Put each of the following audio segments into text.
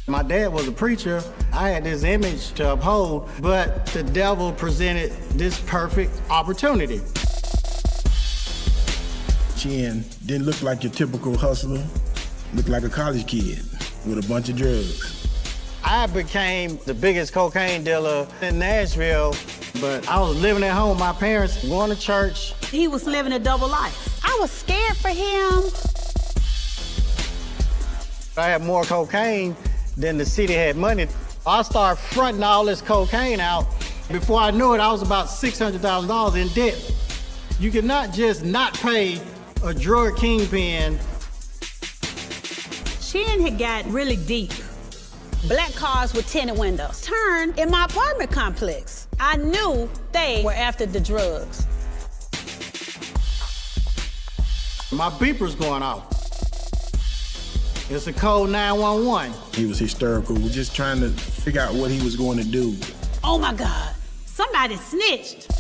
My dad was a preacher. I had this image to uphold, but the devil presented this perfect opportunity. Chin didn't look like your typical hustler. Looked like a college kid with a bunch of drugs. I became the biggest cocaine dealer in Nashville, but I was living at home with my parents, going to church. He was living a double life. I was scared for him. I had more cocaine than the city had money. I started fronting all this cocaine out. Before I knew it, I was about $600,000 in debt. You cannot just not pay a drug kingpin. Chin had got really deep. Black cars with tinted windows. Turned in my apartment complex. I knew they were after the drugs. My beeper's going off. It's a code 911. He was hysterical. We're just trying to figure out what he was going to do. Oh my God, somebody snitched.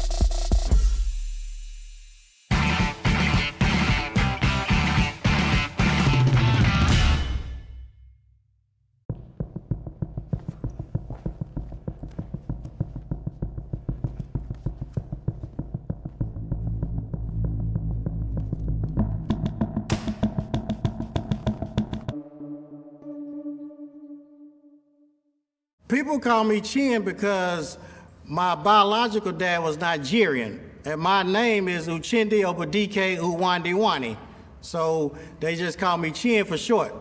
People call me Chin because my biological dad was Nigerian, and my name is Uchende Obadike Uwandiwani, so they just call me Chin for short.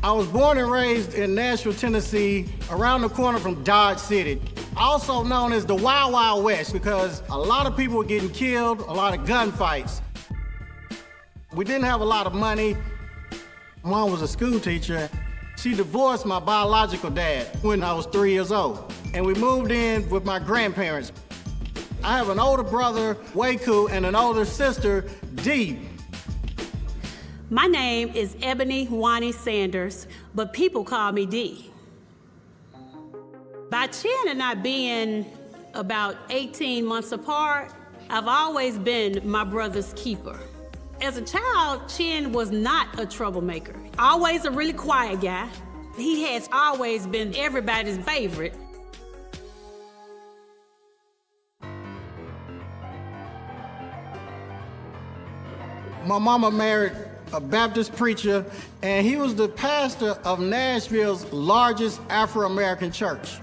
I was born and raised in Nashville, Tennessee, around the corner from Dodge City, also known as the Wild Wild West because a lot of people were getting killed, a lot of gunfights. We didn't have a lot of money. Mom was a school teacher. She divorced my biological dad when I was 3 years old, and we moved in with my grandparents. I have an older brother, Waku, and an older sister, Dee. My name is Ebony Wani Sanders, but people call me Dee. By Chin and I being about 18 months apart, I've always been my brother's keeper. As a child, Chin was not a troublemaker. Always a really quiet guy. He has always been everybody's favorite. My mama married a Baptist preacher, and he was the pastor of Nashville's largest Afro-American church.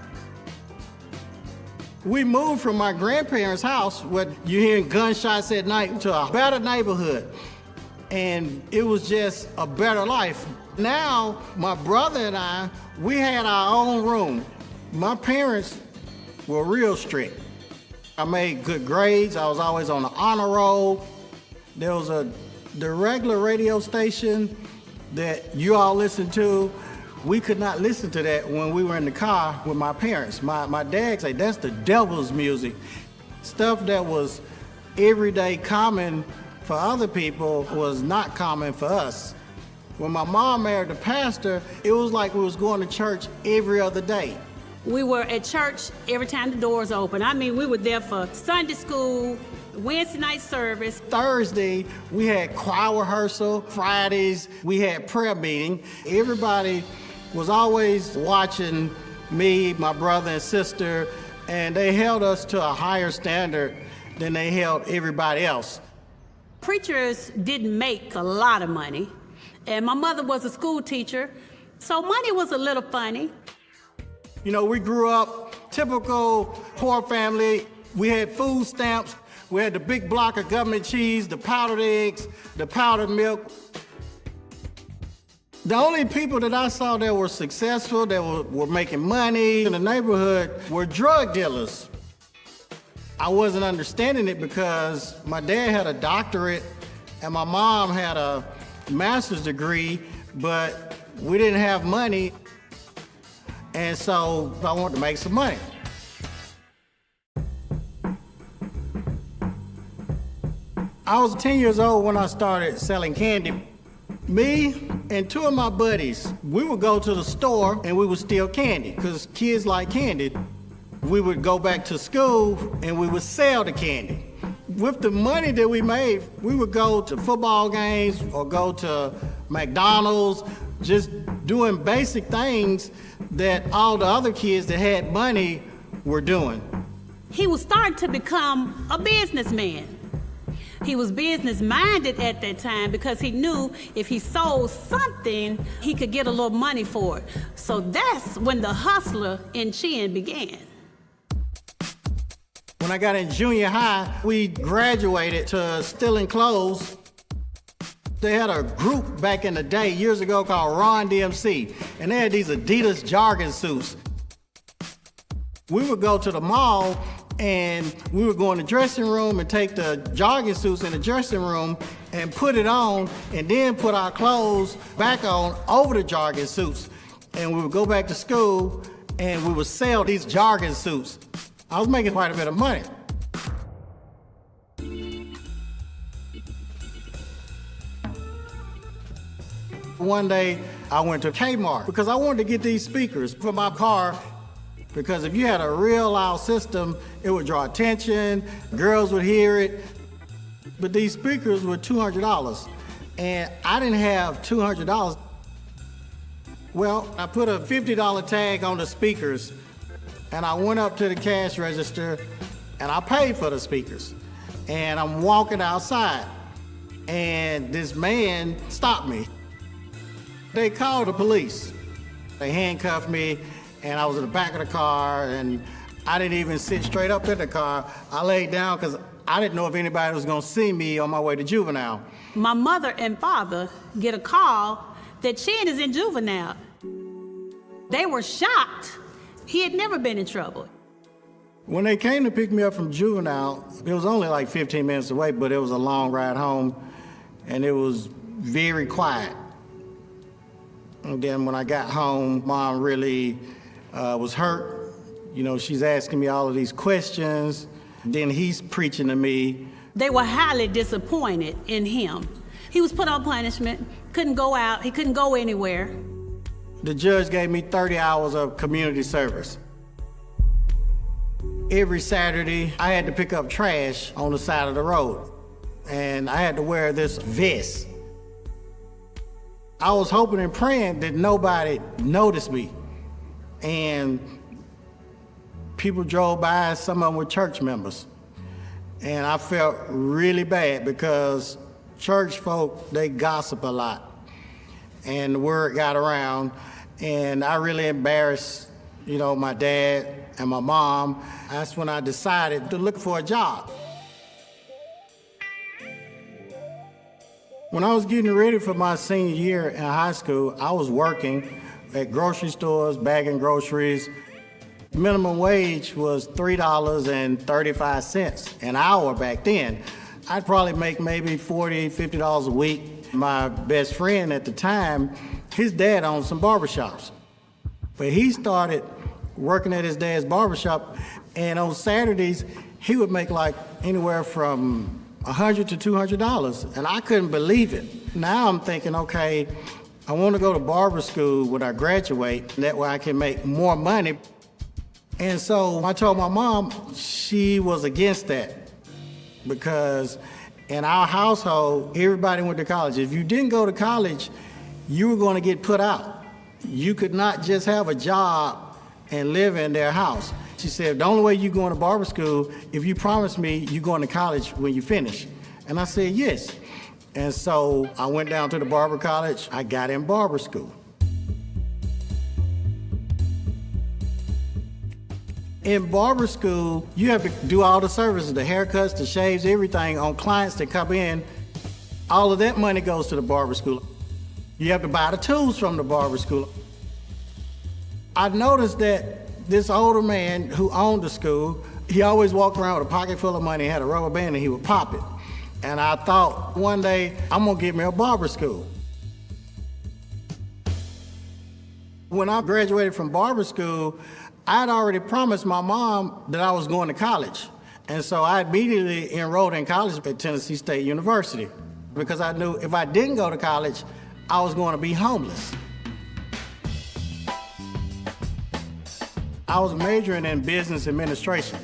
We moved from my grandparents' house, where you're hearing gunshots at night, to a better neighborhood. And it was just a better life. Now, my brother and I, we had our own room. My parents were real strict. I made good grades. I was always on the honor roll. There was the regular radio station that you all listened to. We could not listen to that when we were in the car with my parents. My dad said, that's the devil's music. Stuff that was everyday common for other people was not common for us. When my mom married the pastor, it was like we was going to church every other day. We were at church every time the doors open. I mean, we were there for Sunday school, Wednesday night service. Thursday, we had choir rehearsal. Fridays, we had prayer meeting. Everybody was always watching me, my brother and sister, and they held us to a higher standard than they held everybody else. Preachers didn't make a lot of money, and my mother was a school teacher, so money was a little funny. You know, we grew up typical poor family. We had food stamps. We had the big block of government cheese, the powdered eggs, the powdered milk. The only people that I saw that were successful, that were making money in the neighborhood, were drug dealers. I wasn't understanding it because my dad had a doctorate and my mom had a master's degree, but we didn't have money, and so I wanted to make some money. I was 10 years old when I started selling candy. Me and two of my buddies, we would go to the store and we would steal candy because kids like candy. We would go back to school and we would sell the candy. With the money that we made, we would go to football games or go to McDonald's, just doing basic things that all the other kids that had money were doing. He was starting to become a businessman. He was business-minded at that time because he knew if he sold something, he could get a little money for it. So that's when the hustler in Chin began. When I got in junior high, we graduated to stealing clothes. They had a group back in the day, years ago, called Ron DMC, and they had these Adidas jogging suits. We would go to the mall, and we would go in the dressing room and take the jogging suits in the dressing room and put it on, and then put our clothes back on over the jogging suits. And we would go back to school, and we would sell these jogging suits. I was making quite a bit of money. One day, I went to Kmart because I wanted to get these speakers for my car, because if you had a real loud system, it would draw attention, girls would hear it. But these speakers were $200, and I didn't have $200. Well, I put a $50 tag on the speakers, and I went up to the cash register, and I paid for the speakers. And I'm walking outside, and this man stopped me. They called the police. They handcuffed me, and I was in the back of the car, and I didn't even sit straight up in the car. I laid down because I didn't know if anybody was gonna see me on my way to juvenile. My mother and father get a call that Chin is in juvenile. They were shocked. He had never been in trouble. When they came to pick me up from juvenile, it was only like 15 minutes away, but it was a long ride home, and it was very quiet. And then when I got home, Mom really was hurt. You know, she's asking me all of these questions. Then he's preaching to me. They were highly disappointed in him. He was put on punishment, couldn't go out, he couldn't go anywhere. The judge gave me 30 hours of community service. Every Saturday, I had to pick up trash on the side of the road, and I had to wear this vest. I was hoping and praying that nobody noticed me. And people drove by, some of them were church members. And I felt really bad because church folk, they gossip a lot. And the word got around, and I really embarrassed, you know, my dad and my mom. That's when I decided to look for a job. When I was getting ready for my senior year in high school, I was working at grocery stores, bagging groceries. Minimum wage was $3.35 an hour back then. I'd probably make maybe $40, $50 a week. My best friend at the time, his dad owned some barbershops. But he started working at his dad's barbershop, and on Saturdays, he would make like anywhere from $100 to $200, and I couldn't believe it. Now I'm thinking, okay, I want to go to barber school when I graduate, that way I can make more money. And so I told my mom, she was against that, because in our household, everybody went to college. If you didn't go to college, you were going to get put out. You could not just have a job and live in their house. She said, the only way you're going to barber school, if you promise me you're going to college when you finish. And I said, yes. And so I went down to the barber college. I got in barber school. In barber school, you have to do all the services, the haircuts, the shaves, everything on clients that come in. All of that money goes to the barber school. You have to buy the tools from the barber school. I noticed that this older man who owned the school, he always walked around with a pocket full of money, had a rubber band, and he would pop it. And I thought, one day, I'm gonna get me a barber school. When I graduated from barber school, I'd already promised my mom that I was going to college. And so I immediately enrolled in college at Tennessee State University, because I knew if I didn't go to college, I was going to be homeless. I was majoring in business administration.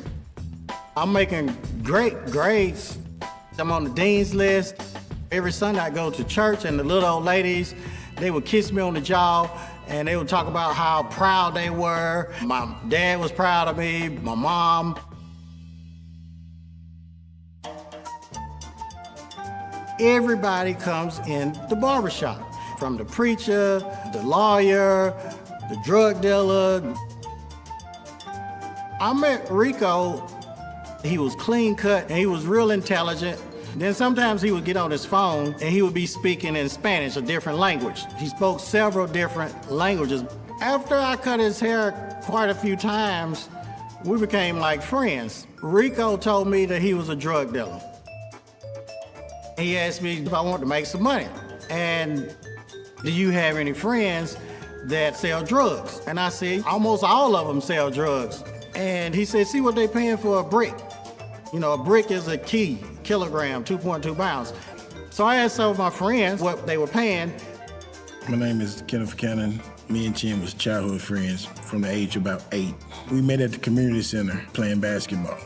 I'm making great grades. I'm on the dean's list. Every Sunday I go to church, and the little old ladies, they would kiss me on the jaw, And they would talk about how proud they were. My dad was proud of me, my mom. Everybody comes in the barbershop, from the preacher, the lawyer, the drug dealer. I met Rico. He was clean cut and he was real intelligent. Then sometimes he would get on his phone and he would be speaking in Spanish, a different language. He spoke several different languages. After I cut his hair quite a few times, we became like friends. Rico told me that he was a drug dealer. He asked me if I wanted to make some money. And do you have any friends that sell drugs? And I said, almost all of them sell drugs. And he said, see what they paying for a brick. You know, a brick is a kilogram, 2.2 pounds. So I asked some of my friends what they were paying. My name is Kenneth Cannon. Me and Chin was childhood friends from the age of about 8. We met at the community center playing basketball.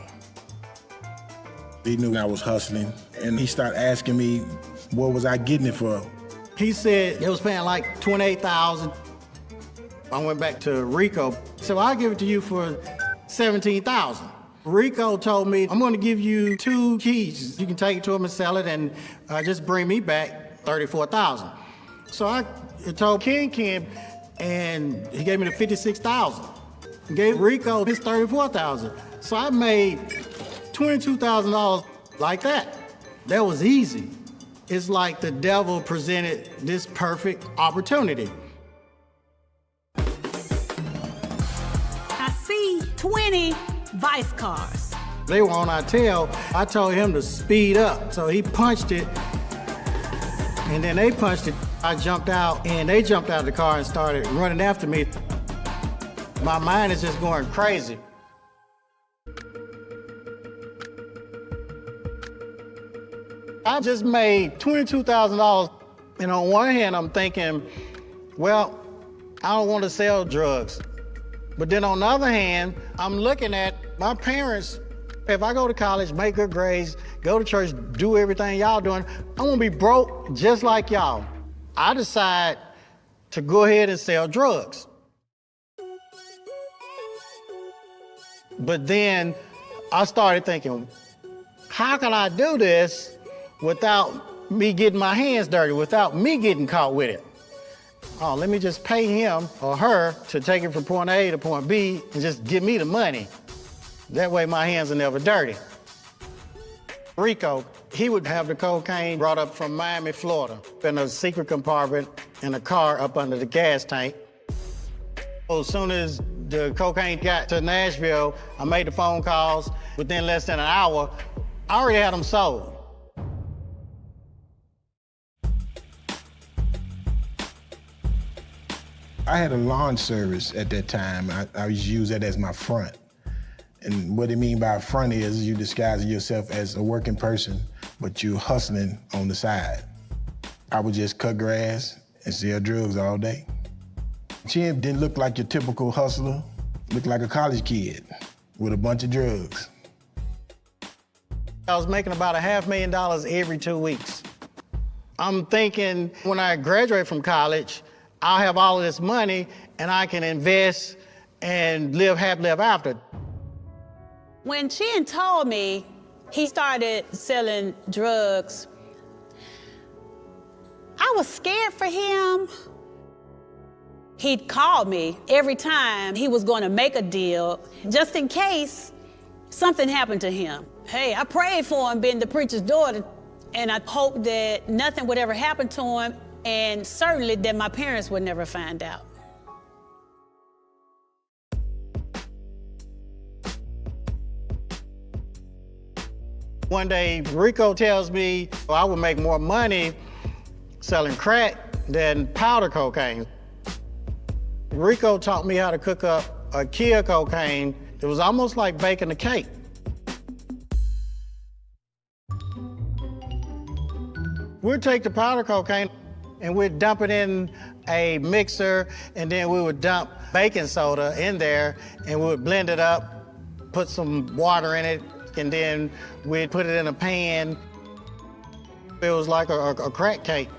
He knew I was hustling, and he started asking me what was I getting it for. He said they was paying like $28,000. I went back to Rico. So I'll give it to you for $17,000. Rico told me, I'm gonna give you 2 keys. You can take it to him and sell it and just bring me back $34,000. So I told Kingpin, and he gave me the $56,000. Gave Rico his $34,000. So I made $22,000 like that. That was easy. It's like the devil presented this perfect opportunity. I see 20 vice cars. They were on our tail. I told him to speed up. So he punched it, and then they punched it. I jumped out, and they jumped out of the car and started running after me. My mind is just going crazy. I just made $22,000, and on one hand, I'm thinking, well, I don't want to sell drugs. But then on the other hand, I'm looking at my parents. If I go to college, make good grades, go to church, do everything y'all doing, I'm gonna be broke just like y'all. I decide to go ahead and sell drugs. But then I started thinking, how can I do this without me getting my hands dirty, without me getting caught with it? Oh, let me just pay him or her to take it from point A to point B and just give me the money. That way my hands are never dirty. Rico, he would have the cocaine brought up from Miami, Florida, in a secret compartment in a car up under the gas tank. As soon as the cocaine got to Nashville, I made the phone calls. Within less than an hour, I already had them sold. I had a lawn service at that time. I used to use that as my front. And what I mean by front is you disguise yourself as a working person, but you're hustling on the side. I would just cut grass and sell drugs all day. Chin didn't look like your typical hustler, looked like a college kid with a bunch of drugs. I was making about $500,000 every 2 weeks. I'm thinking when I graduate from college, I'll have all of this money and I can invest and live happily ever after. When Chin told me he started selling drugs, I was scared for him. He'd call me every time he was going to make a deal, just in case something happened to him. Hey, I prayed for him being the preacher's daughter, and I hoped that nothing would ever happen to him, and certainly that my parents would never find out. One day, Rico tells me I would make more money selling crack than powder cocaine. Rico taught me how to cook up a kid cocaine. It was almost like baking a cake. We'd take the powder cocaine and we'd dump it in a mixer, and then we would dump baking soda in there, and we would blend it up, put some water in it, and then we'd put it in a pan. It was like a crack cake.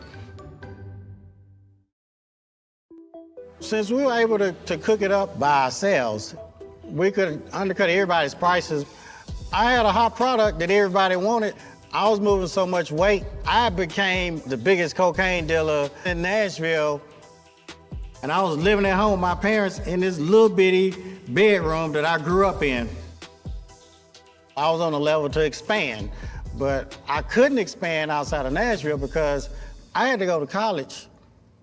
Since we were able to cook it up by ourselves, we could undercut everybody's prices. I had a hot product that everybody wanted. I was moving so much weight, I became the biggest cocaine dealer in Nashville. And I was living at home with my parents in this little bitty bedroom that I grew up in. I was on a level to expand, but I couldn't expand outside of Nashville because I had to go to college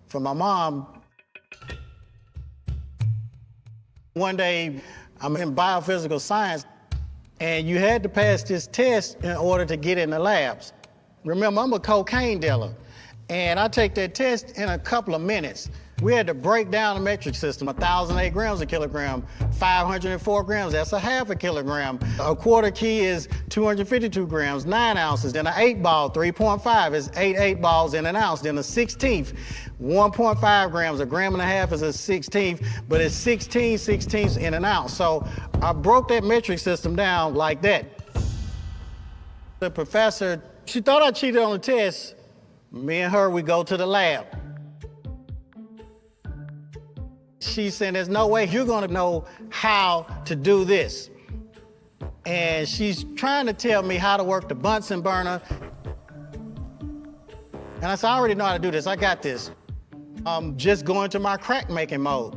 for my mom. One day, I'm in biophysical science, and you had to pass this test in order to get in the labs. Remember, I'm a cocaine dealer, and I take that test in a couple of minutes. We had to break down the metric system, 1,008 grams a kilogram, 504 grams, that's a half a kilogram. A quarter key is 252 grams, 9 ounces. Then an 8-ball, 3.5 is 8 balls in an ounce. Then a 16th, 1.5 grams, a gram and a half is a 16th, but it's 16 16ths in an ounce. So I broke that metric system down like that. The professor, she thought I cheated on the test. Me and her, we go to the lab. She said, there's no way you're gonna know how to do this. And she's trying to tell me how to work the Bunsen burner. And I said, I already know how to do this, I got this. I'm just going to my crack making mode.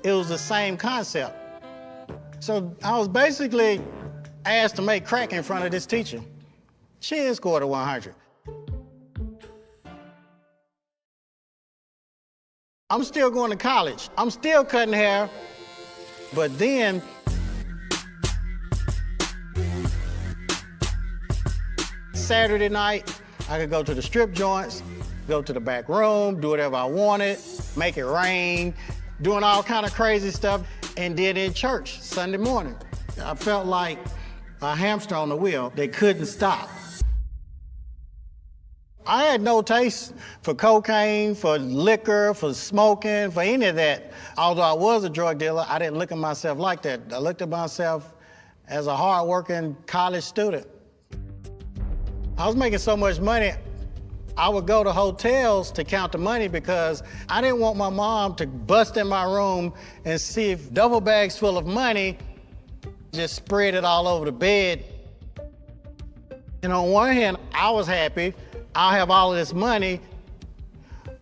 It was the same concept. So I was basically asked to make crack in front of this teacher. She didn't score the 100. I'm still going to college. I'm still cutting hair, but then Saturday night, I could go to the strip joints, go to the back room, do whatever I wanted, make it rain, doing all kind of crazy stuff, and then in church Sunday morning. I felt like a hamster on the wheel. They couldn't stop. I had no taste for cocaine, for liquor, for smoking, for any of that. Although I was a drug dealer, I didn't look at myself like that. I looked at myself as a hard-working college student. I was making so much money, I would go to hotels to count the money because I didn't want my mom to bust in my room and see if duffel bags full of money, just spread it all over the bed. And on one hand, I was happy. I'll have all of this money,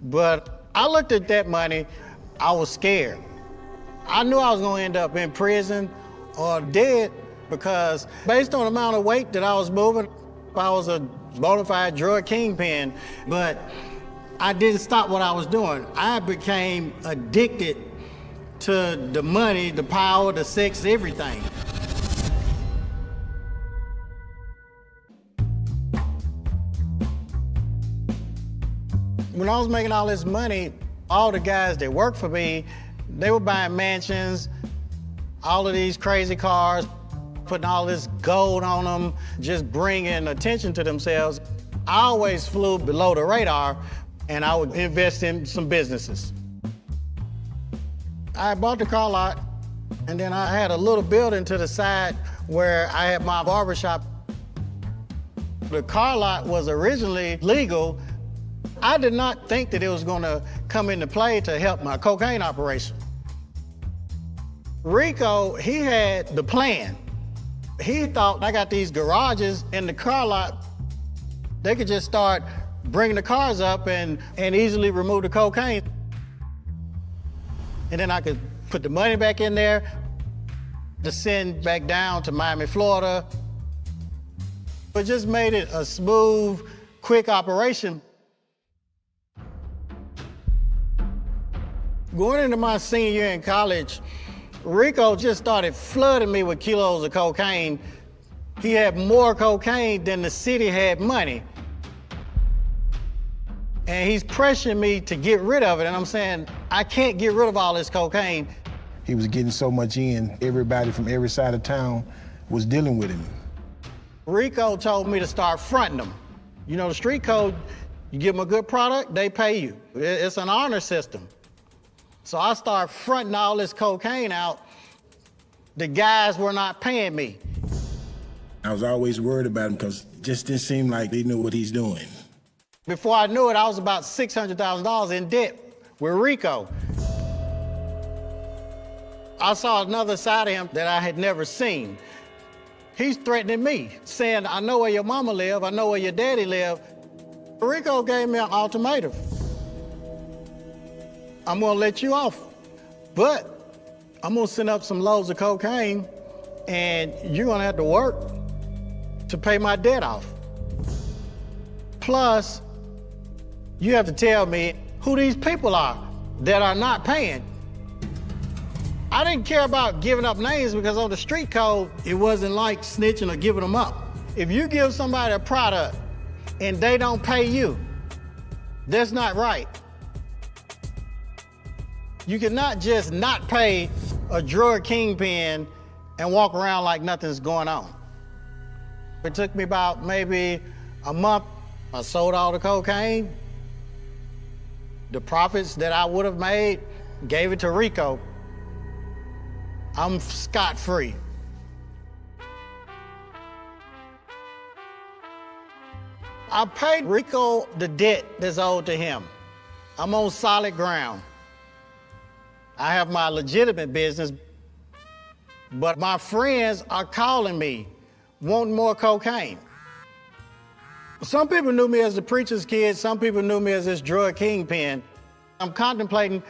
but I looked at that money, I was scared. I knew I was gonna end up in prison or dead because based on the amount of weight that I was moving, I was a bona fide drug kingpin, but I didn't stop what I was doing. I became addicted to the money, the power, the sex, everything. When I was making all this money, all the guys that worked for me, they were buying mansions, all of these crazy cars, putting all this gold on them, just bringing attention to themselves. I always flew below the radar, and I would invest in some businesses. I bought the car lot, and then I had a little building to the side where I had my barber shop. The car lot was originally legal. I did not think that it was gonna come into play to help my cocaine operation. Rico, he had the plan. He thought, I got these garages in the car lot, they could just start bringing the cars up and easily remove the cocaine. And then I could put the money back in there to send back down to Miami, Florida. It just made it a smooth, quick operation. Going into my senior year in college, Rico just started flooding me with kilos of cocaine. He had more cocaine than the city had money. And he's pressuring me to get rid of it, and I'm saying, I can't get rid of all this cocaine. He was getting so much in, everybody from every side of town was dealing with him. Rico told me to start fronting them. You know, the street code, you give them a good product, they pay you. It's an honor system. So I started fronting all this cocaine out. The guys were not paying me. I was always worried about him because it just didn't seem like they knew what he's doing. Before I knew it, I was about $600,000 in debt with Rico. I saw another side of him that I had never seen. He's threatening me, saying, I know where your mama live, I know where your daddy live. Rico gave me an ultimatum. I'm gonna let you off, but I'm gonna send up some loads of cocaine and you're gonna have to work to pay my debt off. Plus, you have to tell me who these people are that are not paying. I didn't care about giving up names because on the street code, it wasn't like snitching or giving them up. If you give somebody a product and they don't pay you, that's not right. You cannot just not pay a drug kingpin and walk around like nothing's going on. It took me about maybe a month. I sold all the cocaine. The profits that I would have made, gave it to Rico. I'm scot-free. I paid Rico the debt that's owed to him. I'm on solid ground. I have my legitimate business, but my friends are calling me, wanting more cocaine. Some people knew me as the preacher's kid, some people knew me as this drug kingpin. I'm contemplating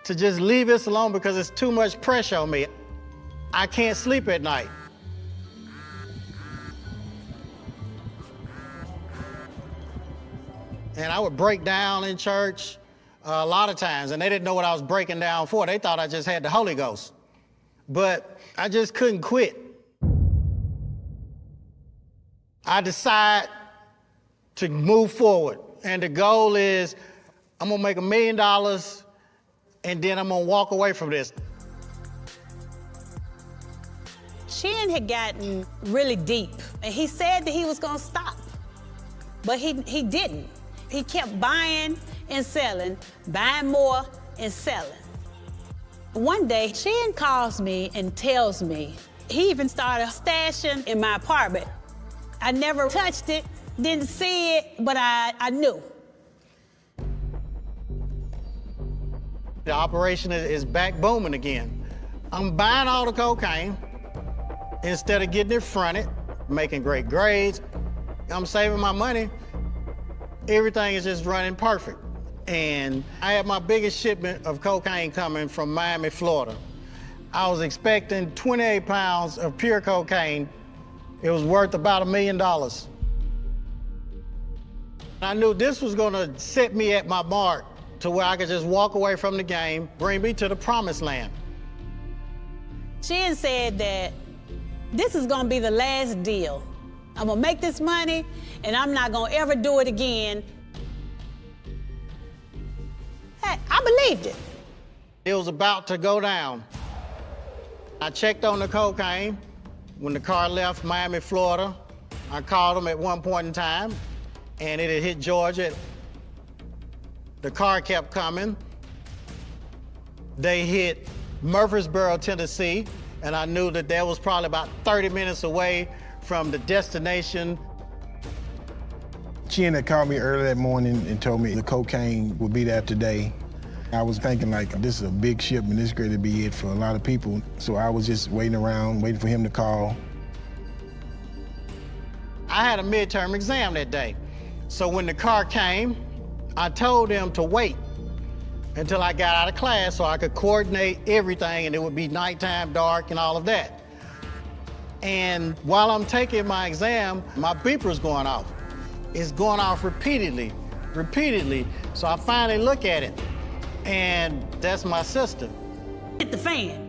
to just leave this alone because it's too much pressure on me. I can't sleep at night. And I would break down in church a lot of times, and they didn't know what I was breaking down for. They thought I just had the Holy Ghost. But I just couldn't quit. I decide to move forward, and the goal is I'm gonna make $1 million, and then I'm gonna walk away from this. Chin had gotten really deep, and he said that he was gonna stop, but he didn't. He kept buying and selling, buying more and selling. One day, Chin calls me and tells me he even started stashing in my apartment. I never touched it, didn't see it, but I knew. The operation is back booming again. I'm buying all the cocaine instead of getting it fronted, making great grades. I'm saving my money. Everything is just running perfect. And I had my biggest shipment of cocaine coming from Miami, Florida. I was expecting 28 pounds of pure cocaine. It was worth about $1 million. I knew this was gonna set me at my mark to where I could just walk away from the game, bring me to the promised land. Chin said that this is gonna be the last deal. I'm gonna make this money, and I'm not gonna ever do it again. Hey, I believed it. It was about to go down. I checked on the cocaine. When the car left Miami, Florida, I called them at one point in time, and it had hit Georgia. The car kept coming. They hit Murfreesboro, Tennessee, and I knew that that was probably about 30 minutes away from the destination. Chin had called me early that morning and told me the cocaine would be there today. I was thinking like, this is a big shipment, this is going to be it for a lot of people. So I was just waiting around, waiting for him to call. I had a midterm exam that day. So when the car came, I told them to wait until I got out of class so I could coordinate everything and it would be nighttime, dark, and all of that. And while I'm taking my exam, my beeper's going off. It's going off repeatedly. So I finally look at it, and that's my sister. Hit the fan.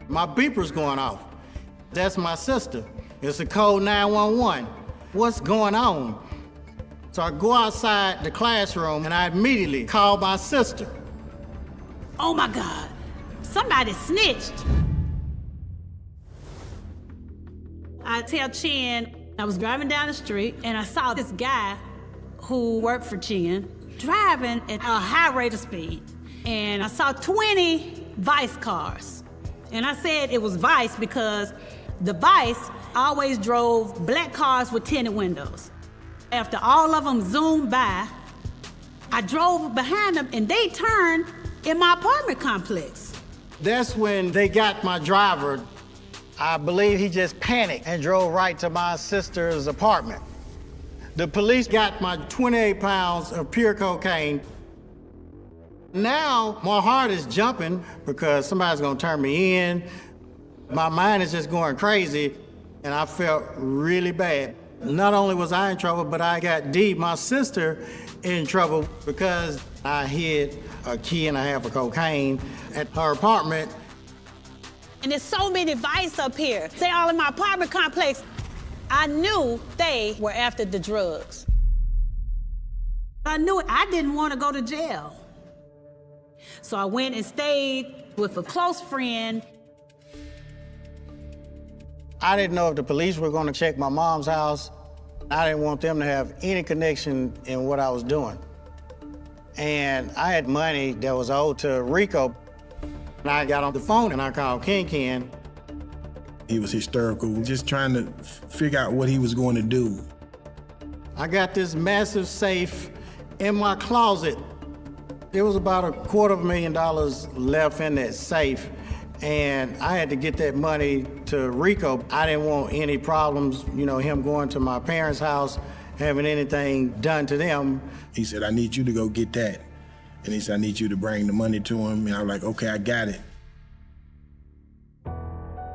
My beeper's going off. That's my sister. It's a code 911. What's going on? So I go outside the classroom and I immediately call my sister. Oh my God, somebody snitched. I tell Chin, I was driving down the street and I saw this guy who worked for Chin driving at a high rate of speed. And I saw 20 Vice cars. And I said it was Vice because The Vice always drove black cars with tinted windows. After all of them zoomed by, I drove behind them and they turned in my apartment complex. That's when they got my driver. I believe he just panicked and drove right to my sister's apartment. The police got my 28 pounds of pure cocaine. Now, my heart is jumping because somebody's gonna turn me in. My mind is just going crazy, and I felt really bad. Not only was I in trouble, but I got Dee, my sister, in trouble because I hid a key and a half of cocaine at her apartment. And there's so many Vice up here. They all in my apartment complex. I knew they were after the drugs. I knew I didn't want to go to jail. So I went and stayed with a close friend. I didn't know if the police were gonna check my mom's house. I didn't want them to have any connection in what I was doing. And I had money that was owed to Rico. And I got on the phone and I called Kingpin. He was hysterical, just trying to figure out what he was going to do. I got this massive safe in my closet. There was about $250,000 left in that safe. And I had to get that money to Rico. I didn't want any problems, you know, him going to my parents' house, having anything done to them. He said, I need you to go get that. And he said, I need you to bring the money to him. And I was like, okay, I got it.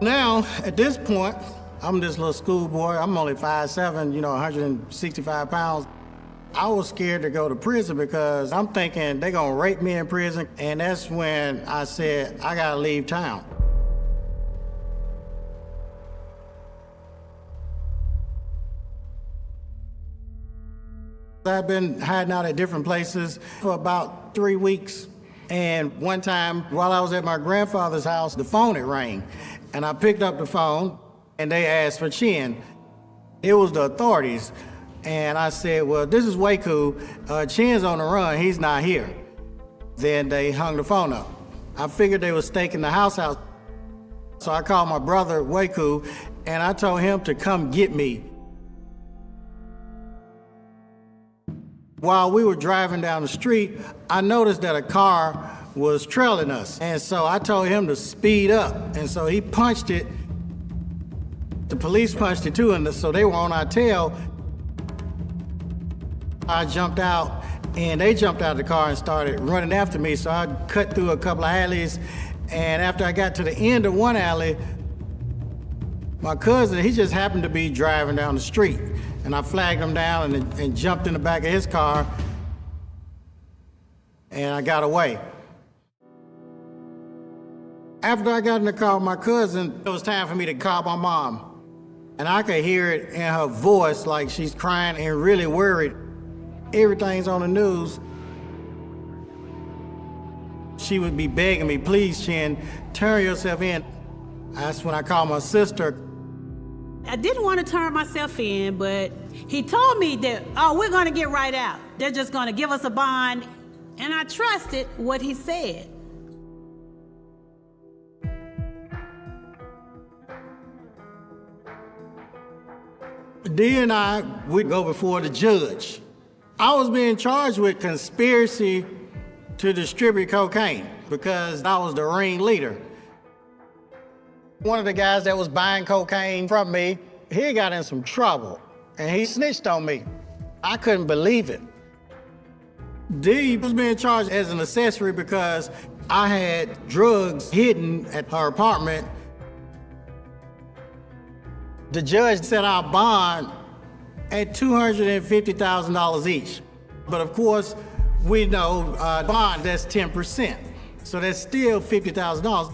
Now, at this point, I'm this little schoolboy. I'm only 5'7", you know, 165 pounds. I was scared to go to prison because I'm thinking they're gonna rape me in prison. And that's when I said, I gotta leave town. I've been hiding out at different places for about 3 weeks. And one time, while I was at my grandfather's house, the phone had rang. And I picked up the phone, and they asked for Chin. It was the authorities. And I said, well, this is Waku. Chin's on the run, he's not here. Then they hung the phone up. I figured they were staking the house out. So I called my brother, Waku, and I told him to come get me. While we were driving down the street, I noticed that a car was trailing us. And so I told him to speed up. And so he punched it. The police punched it too, and so they were on our tail. I jumped out, and they jumped out of the car and started running after me. So I cut through a couple of alleys, and after I got to the end of one alley, my cousin, he just happened to be driving down the street. And I flagged him down and jumped in the back of his car, and I got away. After I got in the car with my cousin, it was time for me to call my mom. And I could hear it in her voice, like she's crying and really worried. Everything's on the news. She would be begging me, please, Chin, turn yourself in. That's when I called my sister. I didn't want to turn myself in, but he told me that, oh, we're going to get right out. They're just going to give us a bond. And I trusted what he said. Dee and I would go before the judge. I was being charged with conspiracy to distribute cocaine because I was the ringleader. One of the guys that was buying cocaine from me, he got in some trouble, and he snitched on me. I couldn't believe it. Dee was being charged as an accessory because I had drugs hidden at her apartment. The judge set our bond at $250,000 each. But of course, we know bond, that's 10%. So that's still $50,000.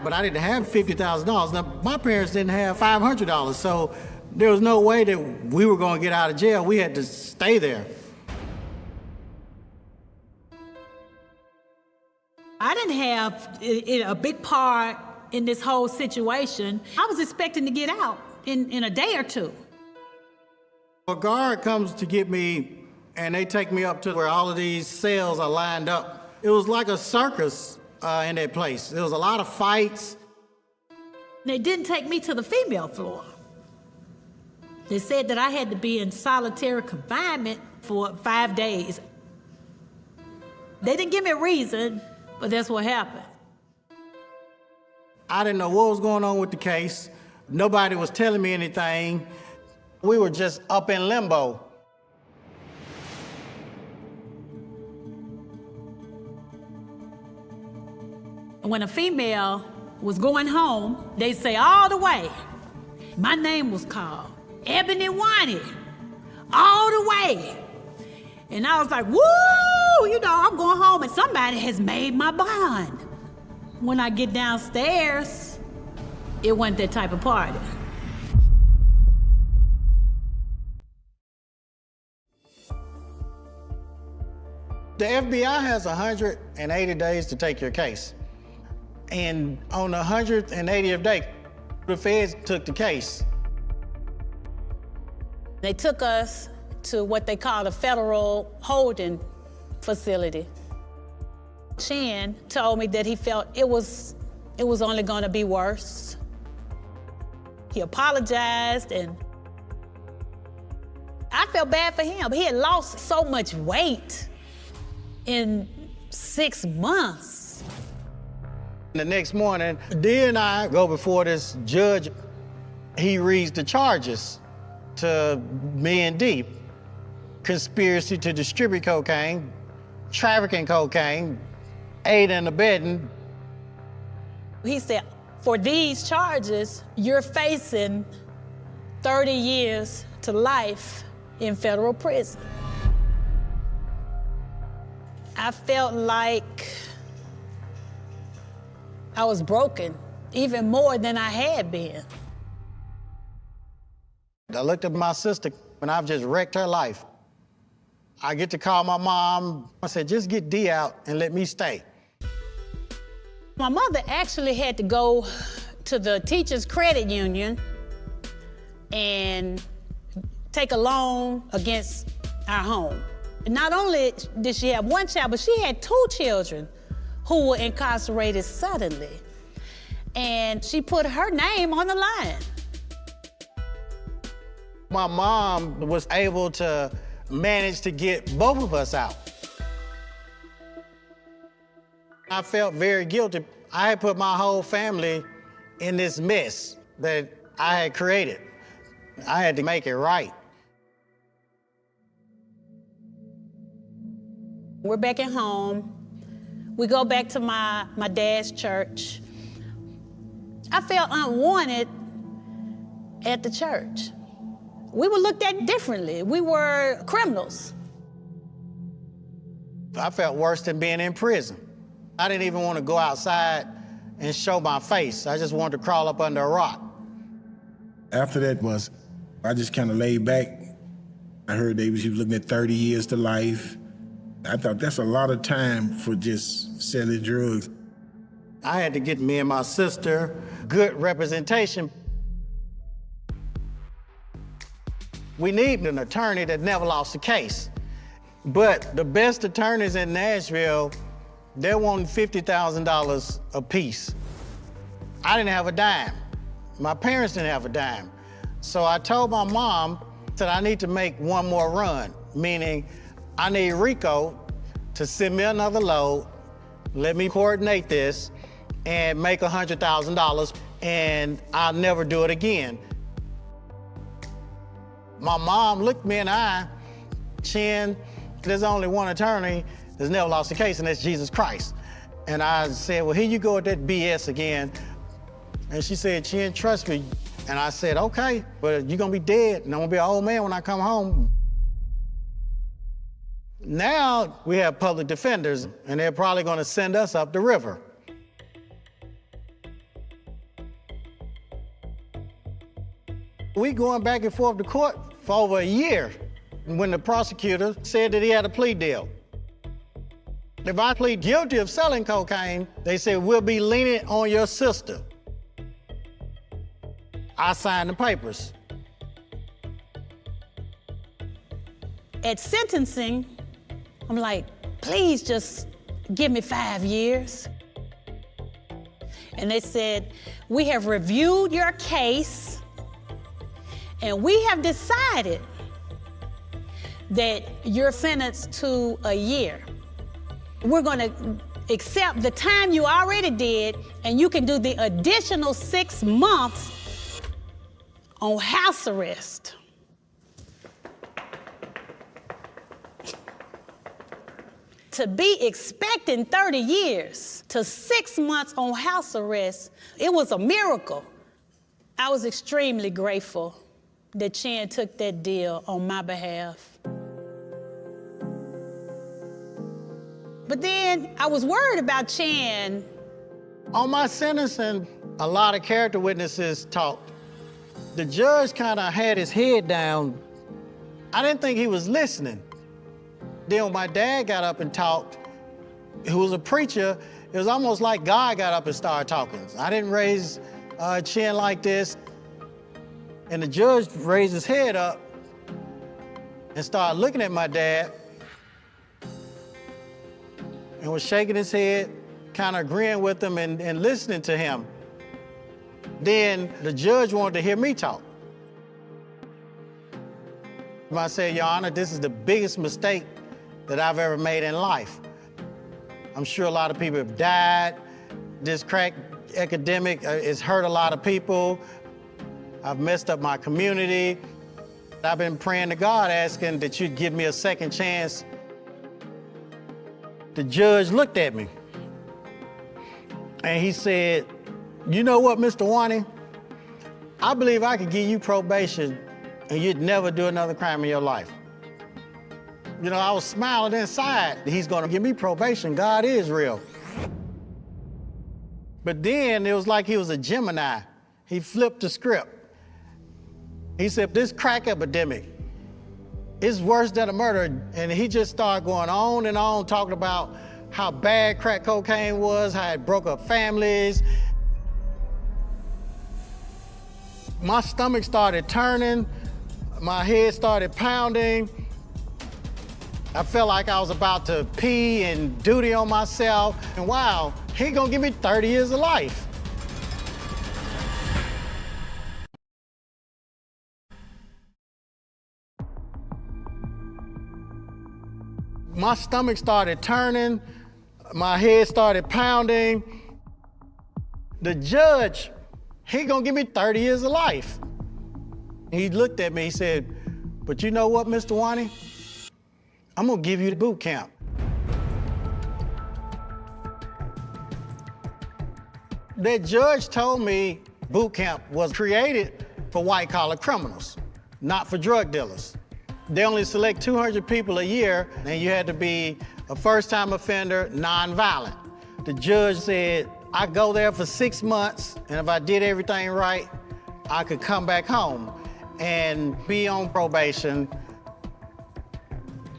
But I didn't have $50,000. Now, my parents didn't have $500, so there was no way that we were gonna get out of jail. We had to stay there. I didn't have a big part in this whole situation. I was expecting to get out in a day or two. A guard comes to get me, and they take me up to where all of these cells are lined up. It was like a circus in that place. There was a lot of fights. They didn't take me to the female floor. They said that I had to be in solitary confinement for 5 days. They didn't give me a reason, but that's what happened. I didn't know what was going on with the case. Nobody was telling me anything. We were just up in limbo. When a female was going home, they say all the way, my name was called, Ebony Wani, all the way. And I was like, woo, you know, I'm going home and somebody has made my bond. When I get downstairs, it wasn't that type of party. The FBI has 180 days to take your case. And on the 180th day, the feds took the case. They took us to what they call a federal holding facility. Chin told me that he felt it was only gonna be worse. He apologized, and I felt bad for him. He had lost so much weight in 6 months. The next morning, D and I go before this judge. He reads the charges to me and D. Conspiracy to distribute cocaine, trafficking cocaine, aiding and abetting. He said, for these charges, you're facing 30 years to life in federal prison. I felt like I was broken, even more than I had been. I looked at my sister and I've just wrecked her life. I get to call my mom. I said, just get D out and let me stay. My mother actually had to go to the teachers' credit union and take a loan against our home. And not only did she have one child, but she had 2 children who were incarcerated suddenly. And she put her name on the line. My mom was able to manage to get both of us out. I felt very guilty. I had put my whole family in this mess that I had created. I had to make it right. We're back at home. We go back to my dad's church. I felt unwanted at the church. We were looked at differently. We were criminals. I felt worse than being in prison. I didn't even want to go outside and show my face. I just wanted to crawl up under a rock. After that I just kind of laid back. I heard she was looking at 30 years to life. I thought that's a lot of time for just selling drugs. I had to get me and my sister good representation. We need an attorney that never lost a case. But the best attorneys in Nashville, they're wanting $50,000 a piece. I didn't have a dime. My parents didn't have a dime. So I told my mom that I need to make one more run, meaning I need Rico to send me another load, let me coordinate this, and make $100,000, and I'll never do it again. My mom looked me in the eye. Chin, there's only one attorney that's never lost a case, and that's Jesus Christ. And I said, well, here you go with that BS again. And she said, Chin, trust me. And I said, okay, but you're gonna be dead, and I'm gonna be an old man when I come home. Now we have public defenders, and they're probably gonna send us up the river. We going back and forth to court for over a year when the prosecutor said that he had a plea deal. If I plead guilty of selling cocaine, they said, we'll be lenient on your sister. I signed the papers. At sentencing, I'm like, please just give me 5 years. And they said, we have reviewed your case and we have decided that you're sentenced to a year. We're gonna accept the time you already did, and you can do the additional 6 months on house arrest. To be expecting 30 years to 6 months on house arrest, it was a miracle. I was extremely grateful that Chan took that deal on my behalf. But then I was worried about Chan. On my sentencing, a lot of character witnesses talked. The judge kind of had his head down. I didn't think he was listening. Then when my dad got up and talked, who was a preacher, it was almost like God got up and started talking. I didn't raise Chin like this. And the judge raised his head up and started looking at my dad and was shaking his head, kind of agreeing with him and listening to him. Then the judge wanted to hear me talk. I said, Your Honor, this is the biggest mistake that I've ever made in life. I'm sure a lot of people have died. This crack epidemic has hurt a lot of people. I've messed up my community. I've been praying to God, asking that you'd give me a second chance. The judge looked at me and he said, you know what, Mr. Wani? I believe I could give you probation and you'd never do another crime in your life. You know, I was smiling inside. He's gonna give me probation. God is real. But then it was like he was a Gemini. He flipped the script. He said, this crack epidemic is worse than a murder. And he just started going on and on, talking about how bad crack cocaine was, how it broke up families. My stomach started turning. My head started pounding. I felt like I was about to pee and duty on myself. And wow, he gonna give me 30 years of life. My stomach started turning. My head started pounding. The judge, he gonna give me 30 years of life. He looked at me, he said, but you know what, Mr. Wani? I'm gonna give you the boot camp. That judge told me boot camp was created for white-collar criminals, not for drug dealers. They only select 200 people a year, and you had to be a first-time offender, non-violent. The judge said, I go there for 6 months, and if I did everything right, I could come back home and be on probation.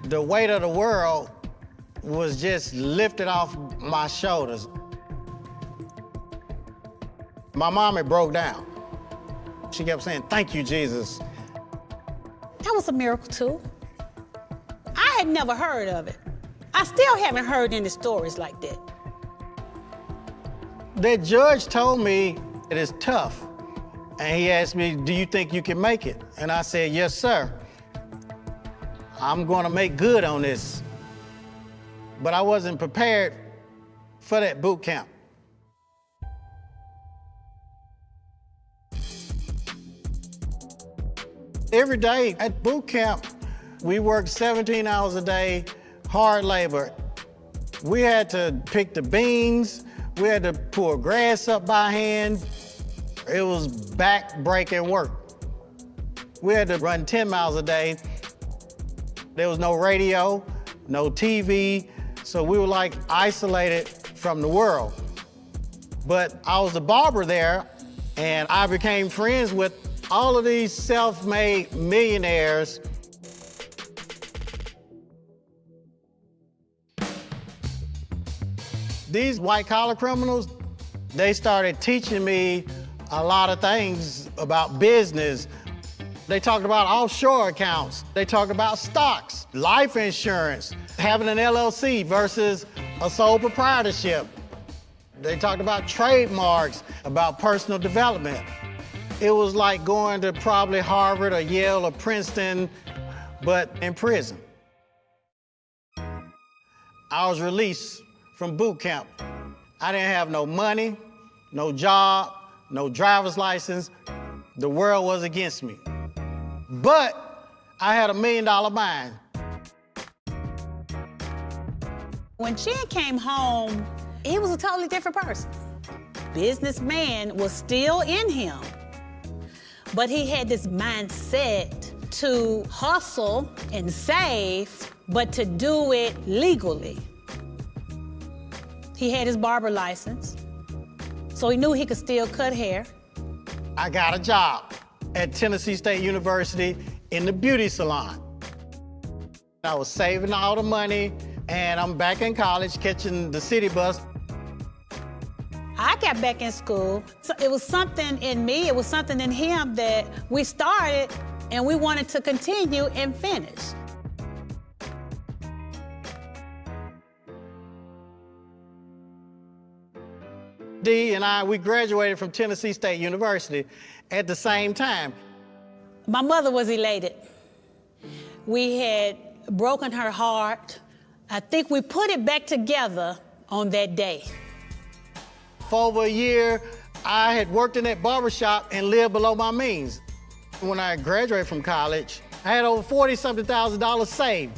The weight of the world was just lifted off my shoulders. My mom had broke down. She kept saying, thank you, Jesus. That was a miracle too. I had never heard of it. I still haven't heard any stories like that. That judge told me it is tough. And he asked me, do you think you can make it? And I said, yes, sir. I'm gonna make good on this. But I wasn't prepared for that boot camp. Every day at boot camp, we worked 17 hours a day, hard labor. We had to pick the beans, we had to pull grass up by hand. It was back-breaking work. We had to run 10 miles a day. There was no radio, no TV, so we were like isolated from the world. But I was the barber there, and I became friends with all of these self-made millionaires. These white-collar criminals, they started teaching me a lot of things about business. They talked about offshore accounts. They talked about stocks, life insurance, having an LLC versus a sole proprietorship. They talked about trademarks, about personal development. It was like going to probably Harvard or Yale or Princeton, but in prison. I was released from boot camp. I didn't have no money, no job, no driver's license. The world was against me. But I had $1 million mind. When Chin came home, he was a totally different person. Businessman was still in him, but he had this mindset to hustle and save, but to do it legally. He had his barber license, so he knew he could still cut hair. I got a job at Tennessee State University in the beauty salon. I was saving all the money, and I'm back in college catching the city bus. I got back in school. So it was something in me, it was something in him that we started and we wanted to continue and finish. Dee and I, we graduated from Tennessee State University at the same time. My mother was elated. We had broken her heart. I think we put it back together on that day. For over a year, I had worked in that barbershop and lived below my means. When I graduated from college, I had over $40-something thousand saved.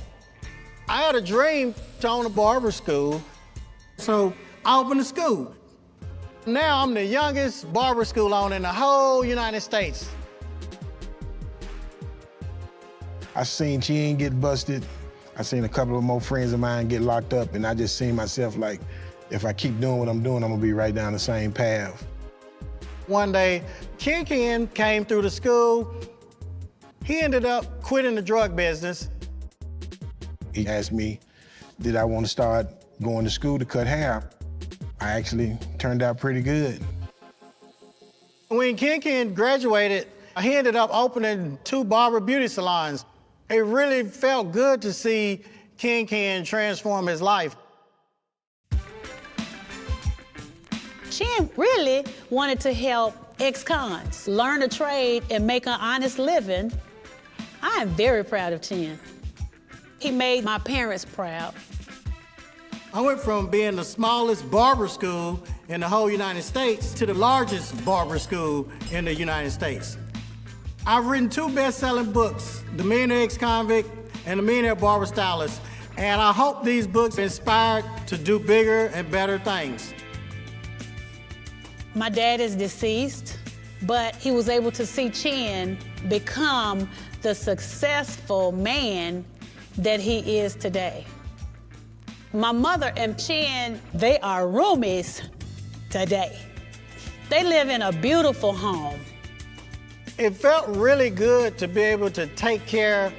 I had a dream to own a barber school, so I opened a school. Now I'm the youngest barber school owner in the whole United States. I seen Chin get busted. I seen a couple of more friends of mine get locked up, and I just seen myself like, if I keep doing what I'm doing, I'm gonna be right down the same path. One day, Kingpin came through the school. He ended up quitting the drug business. He asked me, did I want to start going to school to cut hair? I actually turned out pretty good. When Kingpin graduated, he ended up opening 2 barber beauty salons. It really felt good to see Kingpin transform his life. Chin really wanted to help ex-cons learn a trade and make an honest living. I am very proud of Chin. He made my parents proud. I went from being the smallest barber school in the whole United States to the largest barber school in the United States. I've written 2 best-selling books, The Millionaire Ex-Convict and The Millionaire Barber Stylist, and I hope these books inspired to do bigger and better things. My dad is deceased, but he was able to see Chin become the successful man that he is today. My mother and Chin, they are roomies today. They live in a beautiful home. It felt really good to be able to take care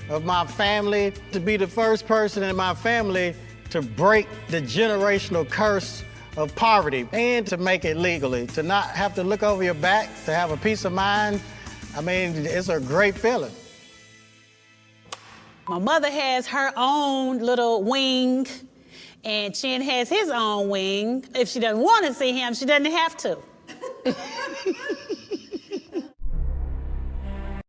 of my family, to be the first person in my family to break the generational curse of poverty and to make it legally, to not have to look over your back, to have a peace of mind. I mean, it's a great feeling. My mother has her own little wing, and Chin has his own wing. If she doesn't want to see him, she doesn't have to.